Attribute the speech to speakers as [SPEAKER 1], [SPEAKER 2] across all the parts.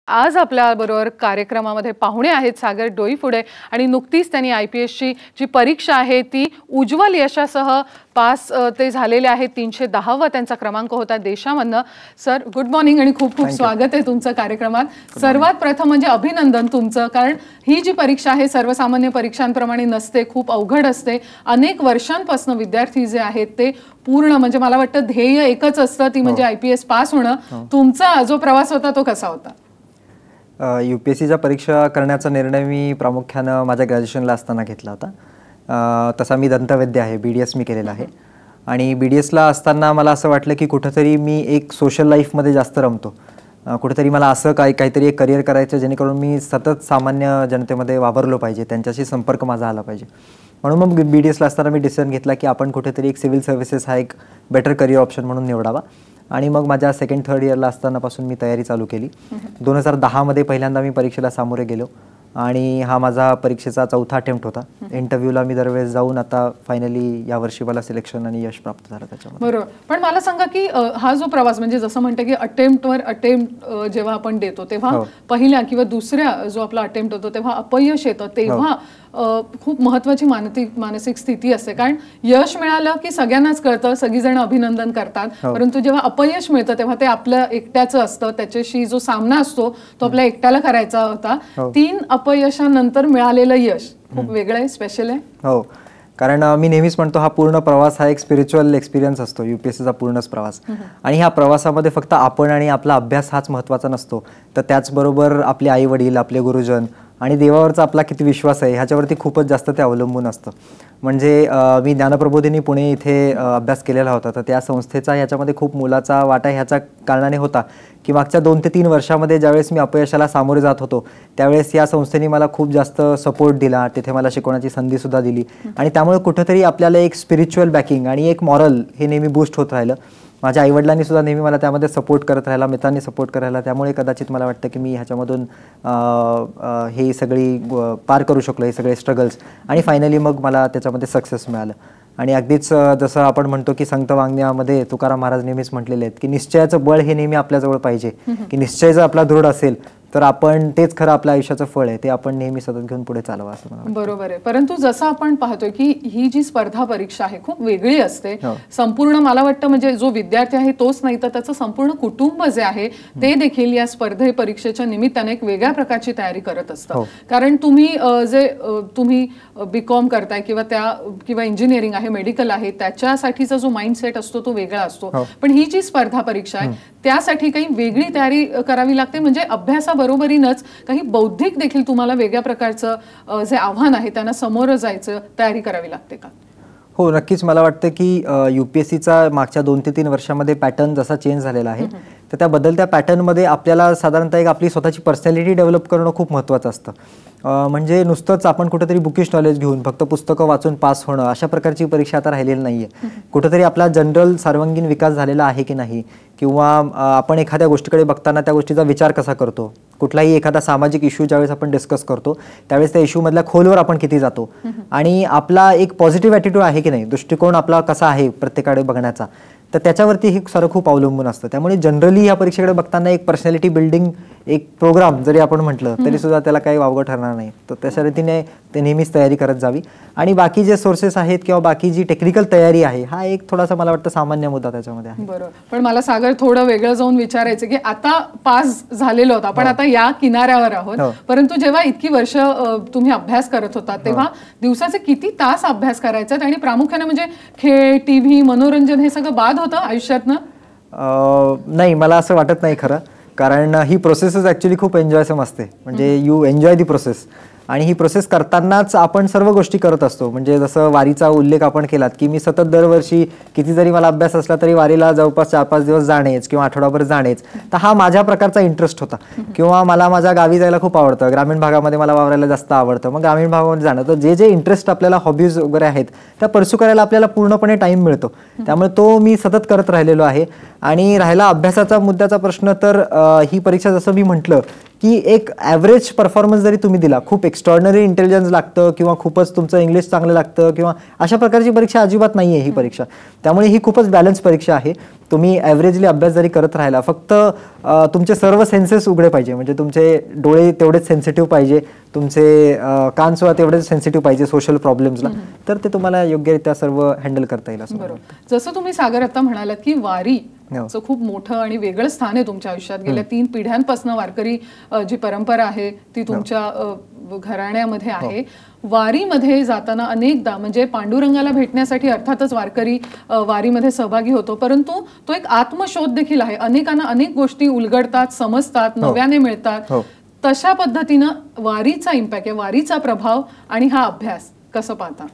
[SPEAKER 1] आज आपल्याबरोबर कार्यक्रमामध्ये पाहुणे आहेत सागर डोईफोडे आणि नुकतीच त्यांनी IPSची जी परीक्षा आहे ती उज्ज्वल यशासह पास ते झालेले आहेत। 310वा त्यांचा क्रमांक होता देशामधनं। सर गुड मॉर्निंग आणि खूप खूप स्वागत आहे तुमचं कार्यक्रमात। सर्वात प्रथम म्हणजे अभिनंदन तुमचं, कारण ही जी परीक्षा आहे सर्वसामान्य परीक्षांप्रमाणे नसते, खूप अवघड असते। अनेक वर्षांपासून विद्यार्थी जे आहेत ते पूर्ण म्हणजे मला वाटतं ध्येय एकच असतं, ती म्हणजे IPS पास होणं। तुमचा जो प्रवास होता तो कसा होता?
[SPEAKER 2] UPSCच्या परीक्षा करण्याचा निर्णय मी प्रामुख्याने माझ्या ग्रॅज्युएशनला असताना घेतला होता। तसा मी दंतवैद्य आहे, BDS मी केलेला आहे आणि BDSला असताना मला असं वाटलं की कुठेतरी मी एक सोशल लाईफमध्ये जास्त रमतो, कुठेतरी मला असं काहीतरी एक करिअर करायचं जेणेकरून मी सतत सामान्य जनतेमध्ये वावरलो पाहिजे, त्यांच्याशी संपर्क माझा आला पाहिजे। म्हणून मग BDSला असताना मी डिसिजन घेतला की आपण कुठेतरी एक सिव्हिल सर्व्हिसेस हा एक बेटर करिअर ऑप्शन म्हणून निवडावा आणि मग माझ्या सेकंड थर्ड इयरला असतानापासून मी तयारी चालू केली। 2010 मध्ये पहिल्यांदा मी परीक्षेला सामोरे गेलो आणि हा माझा परीक्षेचा चौथा अटेम्प्ट होता। इंटरव्ह्यूला मी दरवेळेस जाऊन आता फायनली या वर्षी मला सिलेक्शन आणि यश प्राप्त झालं त्याच्यामध्ये।
[SPEAKER 1] बरोबर, पण मला सांगा की हा जो प्रवास म्हणजे जसं म्हणते की अटेम्प्टवर अटेम्प्ट जेव्हा आपण देतो तेव्हा पहिल्या किंवा दुसऱ्या जो आपला अटेम्प्ट होतो तेव्हा अपयश येतं, तेव्हा खूप महत्त्वाची मानसिक स्थिती असते, कारण यश मिळालं की सगळ्यांनाच कळतं, सगळीजण अभिनंदन करतात, परंतु जेव्हा अपयश मिळतं तेव्हा ते आपलं एकट्याचं असतं, त्याच्याशी जो सामना असतो तो आपल्या एकट्याला करायचा होता। 3 अपयशानंतर मिळालेलं यश खूप वेगळं आहे, स्पेशल आहे।
[SPEAKER 2] हो, कारण मी नेहमीच म्हणतो हा पूर्ण प्रवास हा एक स्पिरिच्युअल एक्सपिरियन्स असतो, UPSCचा पूर्णच प्रवास। आणि ह्या प्रवासामध्ये फक्त आपण आणि आपला अभ्यास हाच महत्त्वाचा नसतो, तर त्याचबरोबर आपले आई वडील, आपले गुरुजन आणि देवावरचा आपला किती विश्वास आहे ह्याच्यावरती खूपच जास्त ते अवलंबून असतं। म्हणजे मी ज्ञानप्रबोधिनी पुणे इथे अभ्यास केलेला होता, तर त्या संस्थेचा ह्याच्यामध्ये खूप मोलाचा वाटा ह्याच्या कारणाने होता की मागच्या 2 ते 3 वर्षामध्ये ज्यावेळेस मी अपयशाला सामोरे जात होतो त्यावेळेस या संस्थेने मला खूप जास्त सपोर्ट दिला, तिथे मला शिकवण्याची संधीसुद्धा दिली आणि त्यामुळे कुठेतरी आपल्याला एक स्पिरिच्युअल बॅकिंग आणि एक मॉरल हे नेहमी बूस्ट होत राहिलं। माझ्या आईवडिलांनी सुद्धा नेहमी मला त्यामध्ये सपोर्ट करत राहिला, मित्रांनी सपोर्ट करायला, त्यामुळे कदाचित मला वाटतं की मी ह्याच्यामधून हे सगळी पार करू शकलो, हे सगळे स्ट्रगल्स, आणि फायनली मग मला त्याच्यामध्ये सक्सेस मिळालं। आणि अगदीच जसं आपण म्हणतो की संत वाङ्मयामध्ये तुकाराम महाराज नेहमीच म्हटलेले आहेत की निश्चयाचं बळ हे नेहमी आपल्याजवळ पाहिजे, की निश्चय जर आपला दृढ असेल तर आपण तेच खरं आपल्या आयुष्याचं फळ आहे, ते आपण नेहमी सतत घेऊन पुढे चालवा असं मला वाटतं।
[SPEAKER 1] बरोबर आहे, परंतु जसं आपण पाहतोय की ही जी स्पर्धा परीक्षा आहे खूप वेगळी असते। संपूर्ण मला वाटतं म्हणजे जो विद्यार्थी आहे तोच नाही तर त्याचं संपूर्ण कुटुंब जे आहे ते देखील या स्पर्धे परीक्षेच्या निमित्ताने एक वेगळ्या प्रकारची तयारी करत असतं, कारण तुम्ही BCom करताय किंवा इंजिनिअरिंग आहे, मेडिकल आहे, त्याच्यासाठीचा जो माइंडसेट असतो तो वेगळा असतो, पण ही जी स्पर्धा परीक्षा आहे त्यासाठी काही वेगळी तयारी करावी लागते, म्हणजे अभ्यासाबरोबरीनच काही बौद्धिक देखील तुम्हाला वेगळ्या प्रकारचं जे आव्हान आहे त्यांना समोर जायचं तयारी करावी लागते का?
[SPEAKER 2] हो, नक्कीच मला वाटतं की UPSCचा मागच्या 2 ते 3 वर्षामध्ये पॅटर्न जसा चेंज झालेला आहे तर त्या बदलत्या पॅटर्नमध्ये आपल्याला साधारणतः एक आपली स्वतःची पर्सनॅलिटी डेव्हलप करणं खूप महत्त्वाचं असतं। म्हणजे नुसतंच आपण कुठेतरी बुकिश नॉलेज घेऊन फक्त पुस्तकं वाचून पास होणं अशा प्रकारची परीक्षा आता राहिलेली नाही आहे। कुठेतरी आपला जनरल सर्वांगीण विकास झालेला आहे की नाही, किंवा आपण एखाद्या गोष्टीकडे बघताना त्या गोष्टीचा विचार कसा करतो, कुठलाही एखादा सामाजिक इश्यू ज्यावेळेस आपण डिस्कस करतो त्यावेळेस त्या इश्यूमधल्या खोलवर आपण किती जातो आणि आपला एक पॉझिटिव्ह ॲटिट्यूड आहे की नाही, दृष्टिकोन आपला कसा आहे प्रत्येकाकडे बघण्याचा, तर त्याच्यावरती हे सारं खूप अवलंबून असतं। त्यामुळे जनरली या परीक्षेकडे बघताना एक पर्सनॅलिटी बिल्डिंग एक प्रोग्राम जरी आपण म्हटलं तरी सुद्धा त्याला काही वावगं ठरणार नाही, तर त्याच्या रीतीने ते नेहमीच तयारी करत जावी। आणि बाकी जे सोर्सेस आहेत किंवा बाकी जी टेक्निकल तयारी आहे हा एक थोडासा मला वाटतं सामान्य मुद्दा त्याच्यामध्ये आहे।
[SPEAKER 1] बरोबर, पण मला सागर थोडं वेगळं जाऊन विचारायचं की आता पास झालेलो होता आपण आता या किनाऱ्यावर आहोत, परंतु जेव्हा इतकी वर्ष तुम्ही अभ्यास करत होता तेव्हा दिवसाचे किती तास अभ्यास करायचा आणि प्रामुख्याने म्हणजे खेळ, TV, मनोरंजन हे सगळं बाद होतं आयुष्यातनं?
[SPEAKER 2] नाही, मला असं वाटत नाही खरं, कारण ही प्रोसेसच ॲक्च्युली खूप एन्जॉयसम असते, म्हणजे यू एन्जॉय दी प्रोसेस, आणि ही प्रोसेस करतानाच आपण सर्व गोष्टी करत असतो। म्हणजे जसं वारीचा उल्लेख आपण केलात की मी सतत दरवर्षी किती जरी मला अभ्यास असला तरी वारीला जवळपास 4-5 दिवस जाणेच किंवा आठवडाभर जाणेच, तर हा माझ्या प्रकारचा इंटरेस्ट होता। किंवा मला माझ्या गावी जायला खूप आवडतं, ग्रामीण भागामध्ये मला वावरायला जास्त आवडतं, मग ग्रामीण भागामध्ये जाणं, तर जे इंटरेस्ट आपल्याला हॉबीज वगैरे आहेत त्या परस्यू करायला आपल्याला पूर्णपणे टाईम मिळतो, त्यामुळे तो मी सतत करत राहिलेलो आहे। आणि राहिला अभ्यासाचा मुद्द्याचा प्रश्न, तर ही परीक्षा जसं मी म्हटलं की एक ॲव्हरेज परफॉर्मन्स जरी तुम्ही दिला, खूप एक्स्ट्रॉर्डनरी इंटेलिजन्स लागतं किंवा खूपच तुमचं इंग्लिश चांगलं लागतं किंवा अशा प्रकारची परीक्षा अजिबात नाही आहे ही परीक्षा. त्यामुळे ही खूपच बॅलन्स परीक्षा आहे. तुम्ही ॲव्हरेजली अभ्यास जरी करत राहिला, फक्त तुमचे सर्व सेन्सेस उघडे पाहिजे, म्हणजे तुमचे डोळे तेवढेच सेन्सिटिव्ह पाहिजे, तुमचे कान सुद्धा तेवढेच सेन्सिटिव्ह पाहिजे सोशल प्रॉब्लेम्सला, तर ते तुम्हाला योग्यरित्या सर्व हँडल करता येईल. असं
[SPEAKER 1] बरोबर. जसं तुम्ही सागर आता म्हणालात की वारी खूप मोठं आणि वेगळं स्थान आहे तुमच्या आयुष्यात. गेल्या 3 पिढ्यांपासून वारकरी जी परंपरा आहे ती तुमच्या घराण्यामध्ये आहे. वारीमध्ये जाताना अनेकदा म्हणजे पांडुरंगाला भेटण्यासाठी अर्थातच वारकरी वारीमध्ये सहभागी होतो, परंतु तो एक आत्मशोध देखील आहे. अनेकांना अनेक गोष्टी उलगडतात, समजतात, नव्याने मिळतात. तशा पद्धतीनं वारीचा इम्पॅक्ट आहे, वारीचा प्रभाव आणि हा अभ्यास कसं पाहता?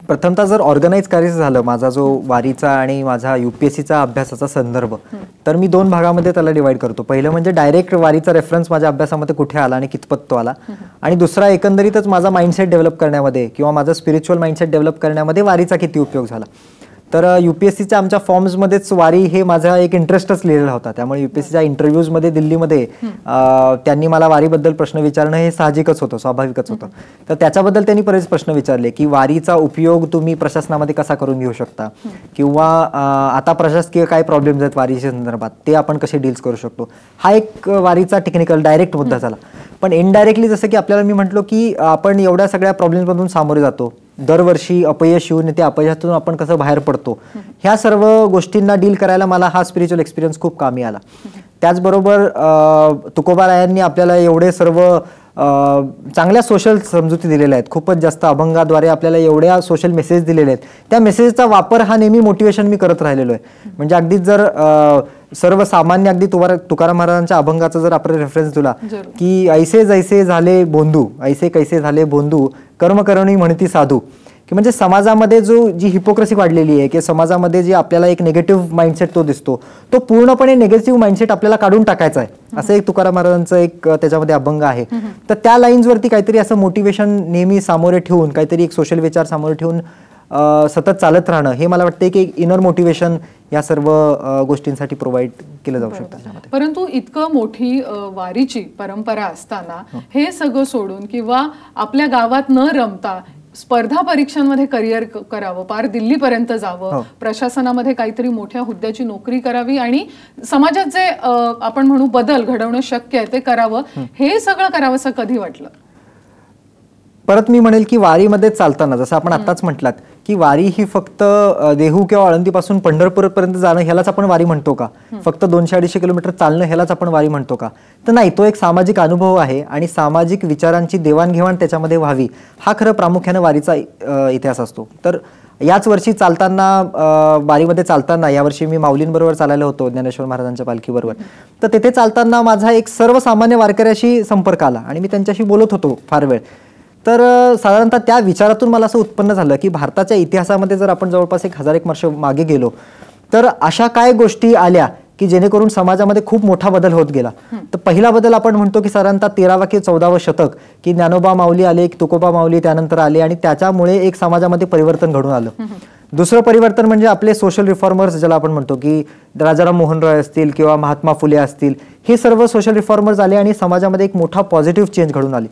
[SPEAKER 2] प्रथमतः जर ऑर्गनाइज करायचं झालं माझा जो वारीचा आणि माझा UPSCचा अभ्यासाचा संदर्भ, तर मी 2 भागामध्ये त्याला डिवाइड करतो. पहिलं म्हणजे डायरेक्ट वारीचा रेफरन्स माझ्या अभ्यासामध्ये कुठे आला आणि कितपत तो आला, आणि दुसरा एकंदरीतच माझा माइंडसेट डेव्हलप करण्यामध्ये किंवा माझा स्पिरिच्युअल माइंडसेट डेव्हलप करण्यामध्ये वारीचा किती उपयोग झाला. तर UPSCच्या आमच्या फॉर्म्समध्येच वारी हे माझा एक इंटरेस्टच लिहिलेला होता. त्यामुळे UPSCच्या इंटरव्ह्यूजमध्ये दिल्लीमध्ये त्यांनी मला वारीबद्दल प्रश्न विचारणं हे साहजिकच होतं, स्वाभाविकच होतं. तर त्याच्याबद्दल त्यांनी बरेच प्रश्न विचारले की वारीचा उपयोग तुम्ही प्रशासनामध्ये कसा करून घेऊ शकता, किंवा आता प्रशासकीय काय प्रॉब्लेम्स आहेत वारीच्या संदर्भात ते आपण कसे डील्स करू शकतो. हा एक वारीचा टेक्निकल डायरेक्ट मुद्दा झाला. पण इनडायरेक्टली जसं की आपल्याला मी म्हटलो की आपण एवढ्या सगळ्या प्रॉब्लेम्समधून सामोरे जातो, दरवर्षी अपयश येऊन त्या अपयशातून आपण कसं बाहेर पडतो, ह्या सर्व गोष्टींना डील करायला मला हा स्पिरिच्युअल एक्सपिरियन्स खूप कामी आला. त्याचबरोबर तुकोबारायांनी आपल्याला एवढे सर्व चांगल्या सोशल समजुती दिलेल्या आहेत, खूपच जास्त अभंगाद्वारे आपल्याला एवढ्या सोशल मेसेज दिलेले आहेत. त्या मेसेजचा वापर हा नेहमी मोटिवेशन मी करत राहिलेलो आहे. म्हणजे अगदीच जर सर्वसामान्य अगदी तुकाराम महाराजांच्या अभंगाचा जर आपण रेफरन्स दिला की ऐसे जैसे झाले बोंधू, ऐसे कैसे झाले बोंधू, कर्मकरणी म्हणती साधू, की म्हणजे समाजामध्ये जी हिपोक्रेसी वाढलेली आहे, की समाजामध्ये जी आपल्याला एक निगेटिव्ह माइंडसेट तो दिसतो, तो पूर्णपणे निगेटिव्ह माइंडसेट आपल्याला काढून टाकायचा आहे, असं एक तुकाराम महाराजांचं एक त्याच्यामध्ये अभंग आहे. तर त्या लाईन्सवरती काहीतरी असं मोटिवेशन नेहमी सामोरे ठेवून, काहीतरी एक सोशल विचार सामोरे ठेवून सतत चालत राहणं, हे मला वाटतं की एक इनर मोटिवेशन या सर्व गोष्टींसाठी प्रोव्हाइड केलं जाऊ शकतं.
[SPEAKER 1] परंतु इतकं मोठी वारीची परंपरा असताना हे सगळं सोडून किंवा आपल्या गावात न रमता स्पर्धा परीक्षांमध्ये करिअर करावं, पार दिल्लीपर्यंत जावं, प्रशासनामध्ये काहीतरी मोठ्या हुद्द्याची नोकरी करावी आणि समाजात जे आपण म्हणू बदल घडवणं शक्य आहे ते करावं, हे सगळं करावंसं कधी वाटलं?
[SPEAKER 2] परत मी म्हणेल की वारीमध्ये चालताना जसं आपण आताच म्हटलात की वारी ही फक्त देहू किंवा आळंदीपासून पंढरपूरपर्यंत जाणं ह्यालाच आपण वारी म्हणतो का? फक्त 200-250 किलोमीटर चालणं ह्यालाच आपण वारी म्हणतो का? तर नाही, तो एक सामाजिक अनुभव आहे आणि सामाजिक विचारांची देवाणघेवाण त्याच्यामध्ये व्हावी, हा खरं प्रामुख्याने वारीचा इतिहास असतो. तर याच वर्षी चालताना, वारीमध्ये चालताना, यावर्षी मी माऊलींबरोबर चालायला होतो ज्ञानेश्वर महाराजांच्या पालखीबरोबर. तर तिथे चालताना माझा एक सर्वसामान्य वारकऱ्याशी संपर्क आला आणि मी त्यांच्याशी बोलत होतो फार वेळ. तर साधारणतः त्या विचारातून मला असं उत्पन्न झालं की भारताच्या इतिहासामध्ये जर आपण जवळपास 1001 वर्ष मागे गेलो तर अशा काय गोष्टी आल्या की जेणेकरून समाजामध्ये खूप मोठा बदल होत गेला. तर पहिला बदल आपण म्हणतो की साधारणतः 13वा की 14वं शतक, की ज्ञानोबा माऊली आले, तुकोबा माऊली त्यानंतर आले आणि त्याच्यामुळे एक समाजामध्ये परिवर्तन घडून आलं. दुसरं परिवर्तन म्हणजे आपले सोशल रिफॉर्मर्स ज्याला आपण म्हणतो की राजाराम मोहन रॉय असतील किंवा महात्मा फुले असतील, हे सर्व सोशल रिफॉर्मर्स आले आणि समाजामध्ये एक मोठा पॉझिटिव्ह चेंज घडून आली.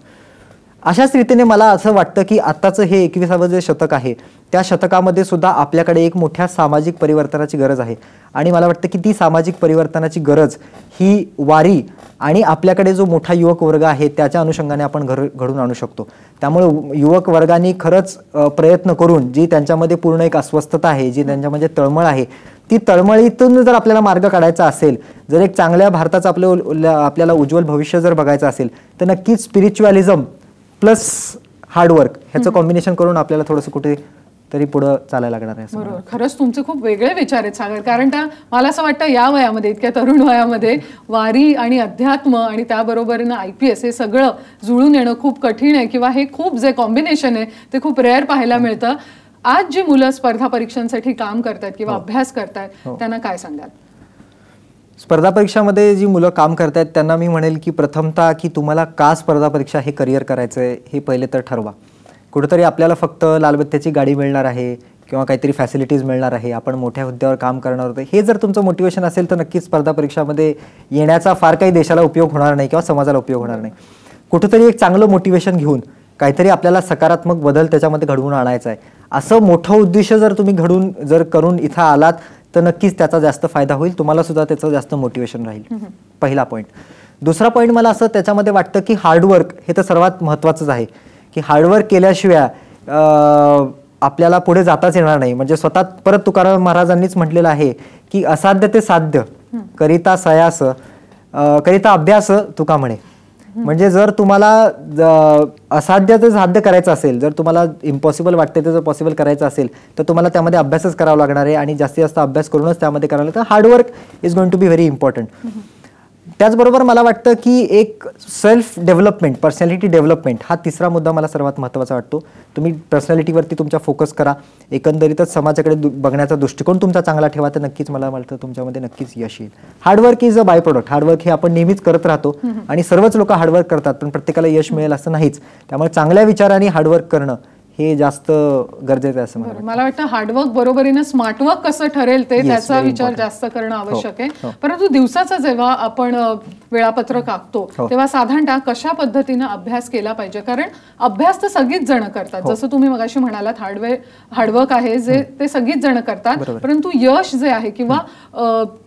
[SPEAKER 2] अशाच रीतीने मला असं वाटतं की आत्ताचं हे 21वावं जे शतक आहे त्या शतकामध्ये सुद्धा आपल्याकडे एक मोठ्या सामाजिक परिवर्तनाची गरज आहे आणि मला वाटतं की ती सामाजिक परिवर्तनाची गरज ही वारी आणि आपल्याकडे जो मोठा युवक वर्ग आहे त्याच्या अनुषंगाने आपण घडून आणू शकतो. त्यामुळे युवक वर्गाने खरंच प्रयत्न करून जी त्यांच्यामध्ये पूर्ण एक अस्वस्थता आहे, जी त्यांच्यामध्ये तळमळ आहे, ती तळमळीतून जर आपल्याला मार्ग काढायचा असेल, जर एक चांगल्या भारताचं आपल्याला उज्ज्वल भविष्य जर बघायचं असेल तर नक्कीच स्पिरिच्युअलिझम प्लस हार्डवर्क ह्याचं कॉम्बिनेशन करून आपल्याला थोडंसं कुठे तरी पुढे चालायला लागणार आहे.
[SPEAKER 1] बरोबर. खरंच तुमचे खूप वेगळे विचार आहेत सागर, कारण मला असं वाटतं या वयामध्ये, इतक्या तरुण वयामध्ये वारी आणि अध्यात्म आणि त्याबरोबरीनं IPS हे सगळं जुळून येणं खूप कठीण आहे किंवा हे खूप जे कॉम्बिनेशन आहे ते खूप रेअर पाहायला मिळतं. आज जी मुलं स्पर्धा परीक्षांसाठी काम करतात किंवा अभ्यास करतात त्यांना काय सांगाल?
[SPEAKER 2] स्पर्धा परीक्षामध्ये जी मुलं काम करतायत त्यांना मी म्हणेल की प्रथमतः की तुम्हाला का स्पर्धा परीक्षा हे करिअर करायचं आहे हे पहिले तर ठरवा. कुठेतरी आपल्याला फक्त लालबत्त्याची गाडी मिळणार आहे किंवा काहीतरी फॅसिलिटीज मिळणार आहे, आपण मोठ्या हुद्द्यावर काम करणार होते, हे जर तुमचं मोटिवेशन असेल तर नक्कीच स्पर्धा परीक्षामध्ये येण्याचा फार काही देशाला उपयोग होणार नाही किंवा समाजाला उपयोग होणार नाही. कुठेतरी एक चांगलं मोटिवेशन घेऊन काहीतरी आपल्याला सकारात्मक बदल त्याच्यामध्ये घडवून आणायचा आहे, असं मोठं उद्दिष्ट जर तुम्ही करून इथं आलात तर नक्कीच त्याचा जास्त फायदा होईल, तुम्हाला सुद्धा त्याचं जास्त मोटिवेशन राहील. पहिला पॉईंट. दुसरा पॉईंट मला असं त्याच्यामध्ये वाटतं की हार्डवर्क हे तर सर्वात महत्त्वाचंच आहे, की हार्डवर्क केल्याशिवाय आपल्याला पुढे जाताच येणार नाही. म्हणजे स्वतः परत तुकाराम महाराजांनीच म्हटलेलं आहे की असाध्य ते साध्य करिता सयास करिता अभ्यास तुका म्हणे. म्हणजे जर तुम्हाला असाध्य ते साध्य करायचं असेल, जर तुम्हाला इम्पॉसिबल वाटते ते जर पॉसिबल करायचं असेल तर तुम्हाला त्यामध्ये अभ्यासच करावा लागणार आहे आणि जास्तीत जास्त अभ्यास करूनच त्यामध्ये करायला लागतं. Hard work is going to be very important. त्याचबरोबर मला वाटतं की एक सेल्फ डेव्हलपमेंट, पर्सनॅलिटी डेव्हलपमेंट हा तिसरा मुद्दा मला सर्वात महत्त्वाचा वाटतो. तुम्ही पर्सनॅलिटीवरती तुमच्या फोकस करा, एकंदरीतच समाजाकडे बघण्याचा दृष्टिकोन तुमचा चांगला ठेवा, तर नक्कीच मला वाटतं तुमच्यामध्ये नक्कीच यश येईल. Hard work is a by product. Hard work हे आपण नेहमीच करत राहतो आणि सर्वच लोक हार्डवर्क करतात, पण प्रत्येकाला यश मिळेल असं नाहीच. त्यामुळे चांगल्या विचारांनी हार्डवर्क करणं हे जास्त गरजेचं आहे असं
[SPEAKER 1] मला वाटतं. हार्डवर्क बरोबरीनं स्मार्टवर्क कसं ठरेल ते त्याचा विचार जास्त करणं आवश्यक आहे. परंतु दिवसाचं जेव्हा आपण वेळापत्रक आखतो तेव्हा साधारणतः कशा पद्धतीनं अभ्यास केला पाहिजे? कारण अभ्यास तर सगळीच जण करतात, जसं तुम्ही मगाशी म्हणालात हार्डवर्क आहे जे ते सगळीच जण करतात, परंतु यश जे आहे किंवा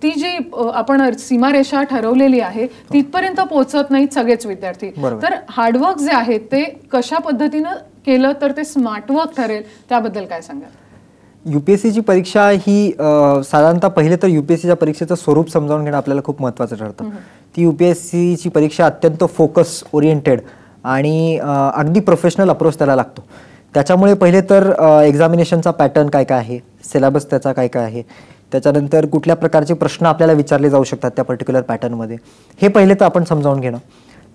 [SPEAKER 1] ती जी आपण सीमारेषा ठरवलेली आहे तिथपर्यंत पोहोचत नाहीत सगळेच विद्यार्थी. तर हार्डवर्क जे आहे ते कशा पद्धतीनं केलं तर ते स्मार्टवर्क ठरेल, त्याबद्दल काय सांगाल?
[SPEAKER 2] UPSCची परीक्षा ही साधारणतः पहिले तर UPSCच्या परीक्षेचं स्वरूप समजावून घेणं आपल्याला खूप महत्त्वाचं ठरतं. ती UPSCची परीक्षा अत्यंत फोकस ओरिएंटेड आणि अगदी प्रोफेशनल अप्रोच त्याला लागतो. त्याच्यामुळे पहिले तर एक्झामिनेशनचा पॅटर्न काय काय आहे, सिलेबस त्याचा काय काय आहे, त्याच्यानंतर कुठल्या प्रकारचे प्रश्न आपल्याला विचारले जाऊ शकतात त्या पर्टिक्युलर पॅटर्नमध्ये, हे पहिले तर आपण समजावून घेणं.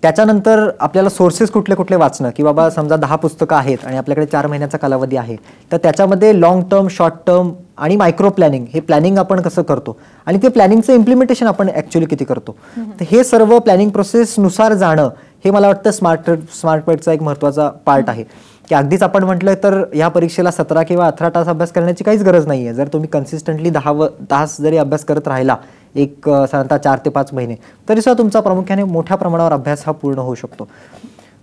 [SPEAKER 2] त्याच्यानंतर आपल्याला सोर्सेस कुठले कुठले वाचणं, की बाबा समजा 10 पुस्तकं आहेत आणि आपल्याकडे 4 महिन्याचा कालावधी आहे, तर त्याच्यामध्ये लॉंग टर्म, शॉर्ट टर्म आणि मायक्रो प्लॅनिंग, हे प्लॅनिंग आपण कसं करतो आणि ते प्लॅनिंगचं इम्प्लिमेंटेशन आपण ॲक्च्युली किती करतो, तर हे सर्व प्लॅनिंग प्रोसेसनुसार जाणं हे मला वाटतं स्मार्टवर्कचा एक महत्त्वाचा पार्ट आहे. की अगदीच आपण म्हटलं तर या परीक्षेला 17 किंवा 18 तास अभ्यास करण्याची काहीच गरज नाही आहे. जर तुम्ही कन्सिस्टंटली 10 तास जरी अभ्यास करत राहिला एक साधारणतः 4 ते 5 महिने, तरी सुद्धा तुमचा प्रामुख्याने मोठ्या प्रमाणावर अभ्यास हा पूर्ण होऊ शकतो.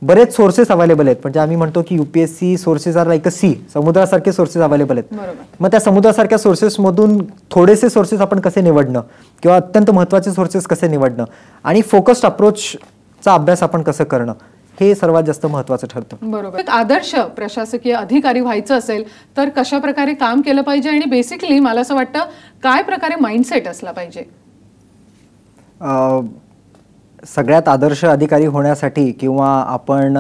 [SPEAKER 2] बरेच सोर्सेस अवेलेबल आहेत, म्हणजे आम्ही म्हणतो की UPSC sources are like a sea, समुद्रासारखे सोर्सेस अवेलेबल आहेत. मग त्या समुद्रासारख्या सोर्सेसमधून थोडेसे सोर्सेस आपण कसे निवडणं किंवा अत्यंत महत्त्वाचे सोर्सेस कसे निवडणं आणि फोकस्ड अप्रोचचा अभ्यास आपण कसं करणं, हे सर्वात जास्त महत्त्वाचं ठरतं.
[SPEAKER 1] बरोबर. एक आदर्श प्रशासकीय अधिकारी व्हायचं असेल तर कशा प्रकारे काम केलं पाहिजे आणि बेसिकली मला असं वाटतं काय प्रकारे माइंडसेट असला पाहिजे?
[SPEAKER 2] सगळ्यात आदर्श अधिकारी होण्यासाठी किंवा आपण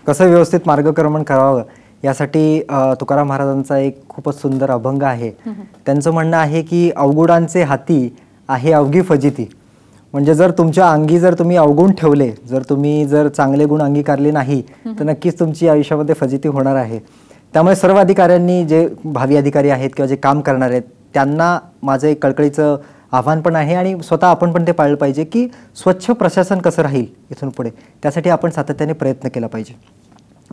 [SPEAKER 2] कसं व्यवस्थित मार्गक्रमण करावं यासाठी तुकाराम महाराजांचा एक खूपच सुंदर अभंग आहे. त्यांचं म्हणणं आहे की अवगुणांचे हाती आहे अवघी फजिती. म्हणजे जर तुमच्या अंगी जर तुम्ही अवगुण ठेवले, जर तुम्ही चांगले गुण अंगीकारले नाही तर नक्कीच तुमची आयुष्यामध्ये फजिती होणार आहे. त्यामुळे सर्व अधिकाऱ्यांनी, जे भावी अधिकारी आहेत किंवा जे काम करणार आहेत, त्यांना माझं एक कळकळीचं आव्हान पण आहे आणि स्वतः आपण पण ते पाळलं पाहिजे की स्वच्छ प्रशासन कसं राहील इथून पुढे, त्यासाठी आपण सातत्याने प्रयत्न केला पाहिजे.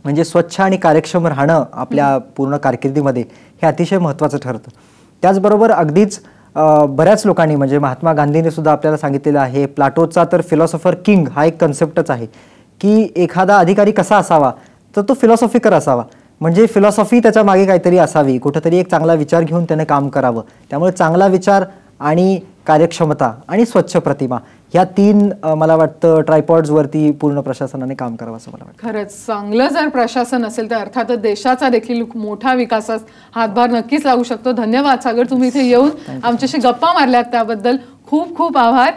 [SPEAKER 2] म्हणजे स्वच्छ आणि कार्यक्षम राहणं आपल्या पूर्ण कारकिर्दीमध्ये हे अतिशय महत्त्वाचं ठरतं. त्याचबरोबर अगदीच बऱ्याच लोकांनी, म्हणजे महात्मा गांधींनी सुद्धा आपल्याला सांगितलेलं आहे, प्लाटोचा तर फिलॉसॉफर किंग हा एक कन्सेप्टच आहे की एखादा अधिकारी कसा असावा तर तो फिलॉसॉफिकर असावा. म्हणजे फिलॉसॉफी त्याच्या मागे काहीतरी असावी, कुठंतरी एक चांगला विचार घेऊन त्याने काम करावं. त्यामुळे चांगला विचार आणि कार्यक्षमता आणि स्वच्छ प्रतिमा ह्या 3 मला वाटतं ट्रायपॉड्सवरती पूर्ण प्रशासनाने काम करावं असं मला वाटतं.
[SPEAKER 1] खरंच चांगलं जर प्रशासन असेल तर अर्थातच देशाचा देखील मोठा विकासास हातभार नक्कीच लागू शकतो. धन्यवाद सागर, तुम्ही इथे येऊन आमच्याशी गप्पा मारल्यात त्याबद्दल खूप खूप आभार.